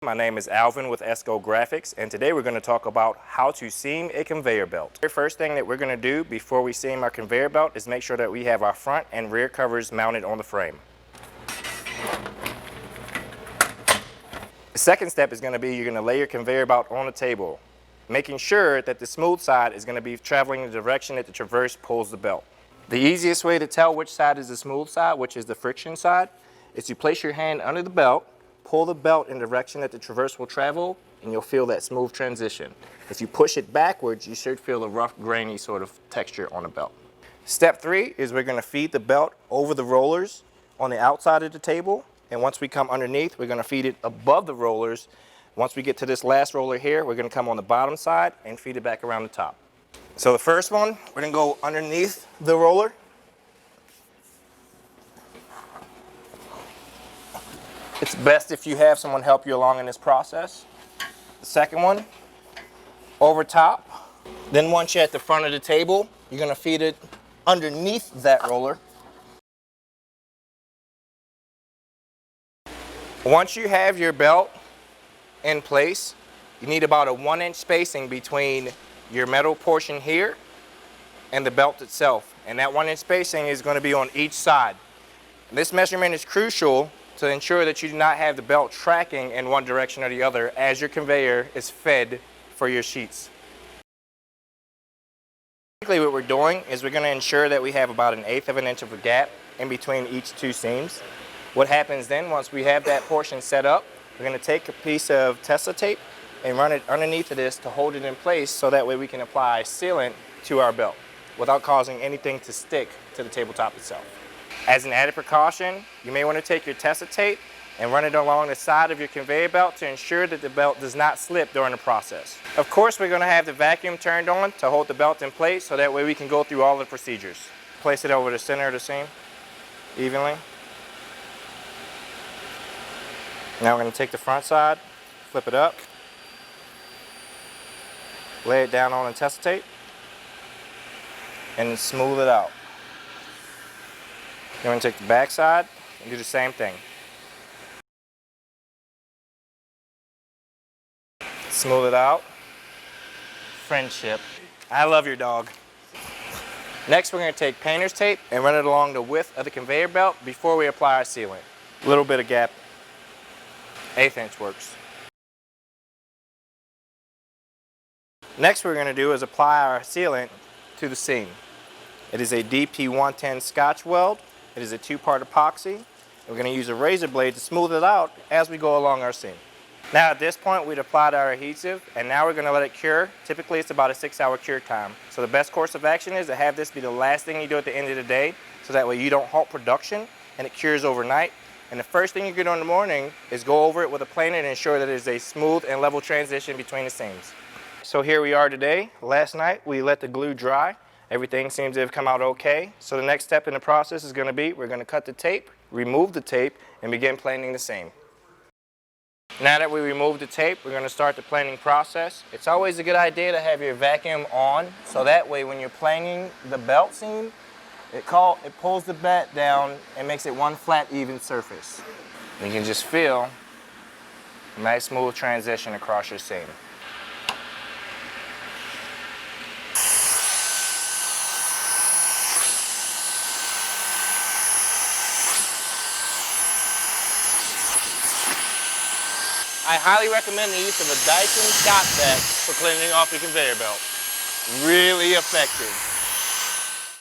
My name is Alvin with Esko Graphics, and today we're going to talk about how to seam a conveyor belt. The first thing that we're going to do before we seam our conveyor belt is make sure that we have our front and rear covers mounted on the frame. The second step is going to be you're going to lay your conveyor belt on the table, making sure that the smooth side is going to be traveling in the direction that the traverse pulls the belt. The easiest way to tell which side is the smooth side, which is the friction side, is you place your hand under the belt, pull the belt in the direction that the traverse will travel, and you'll feel that smooth transition. If you push it backwards, you should feel a rough, grainy sort of texture on the belt. Step 3 is we're going to feed the belt over the rollers on the outside of the table, and once we come underneath, we're going to feed it above the rollers. Once we get to this last roller here, we're going to come on the bottom side and feed it back around the top. So the first one, we're going to go underneath the roller. It's best if you have someone help you along in this process. The second one, over top. Then once you're at the front of the table, you're going to feed it underneath that roller. Once you have your belt in place, you need about a 1-inch spacing between your metal portion here and the belt itself. And that 1-inch spacing is going to be on each side. And this measurement is crucial to ensure that you do not have the belt tracking in one direction or the other as your conveyor is fed for your sheets. Basically what we're doing is we're going to ensure that we have about 1/8 of an inch of a gap in between each two seams. What happens then, once we have that portion set up, we're going to take a piece of Tessa tape and run it underneath of this to hold it in place so that way we can apply sealant to our belt without causing anything to stick to the tabletop itself. As an added precaution, you may want to take your Tessa tape and run it along the side of your conveyor belt to ensure that the belt does not slip during the process. Of course, we're going to have the vacuum turned on to hold the belt in place so that way we can go through all the procedures. Place it over the center of the seam evenly. Now we're going to take the front side, flip it up, lay it down on the Tessa tape, and smooth it out. Then we're going to take the back side and do the same thing. Smooth it out. Friendship. I love your dog. Next, we're going to take painter's tape and run it along the width of the conveyor belt before we apply our sealant. A little bit of gap. 1/8 inch works. Next, what we're going to do is apply our sealant to the seam. It is a DP110 Scotch weld. It is a 2-part epoxy. We're going to use a razor blade to smooth it out as we go along our seam. Now at this point we've applied our adhesive and now we're going to let it cure. Typically it's about a 6-hour cure time. So the best course of action is to have this be the last thing you do at the end of the day so that way you don't halt production and it cures overnight. And the first thing you do in the morning is go over it with a planer and ensure that it is a smooth and level transition between the seams. So here we are today. Last night we let the glue dry. Everything seems to have come out okay. So the next step in the process is going to be we're going to cut the tape, remove the tape, and begin planing the seam. Now that we remove the tape, we're going to start the planing process. It's always a good idea to have your vacuum on, so that way when you're planing the belt seam, it pulls the bed down and makes it one flat, even surface. You can just feel a nice smooth transition across your seam. I highly recommend the use of a Dyson Scotch vac for cleaning off your conveyor belt. Really effective.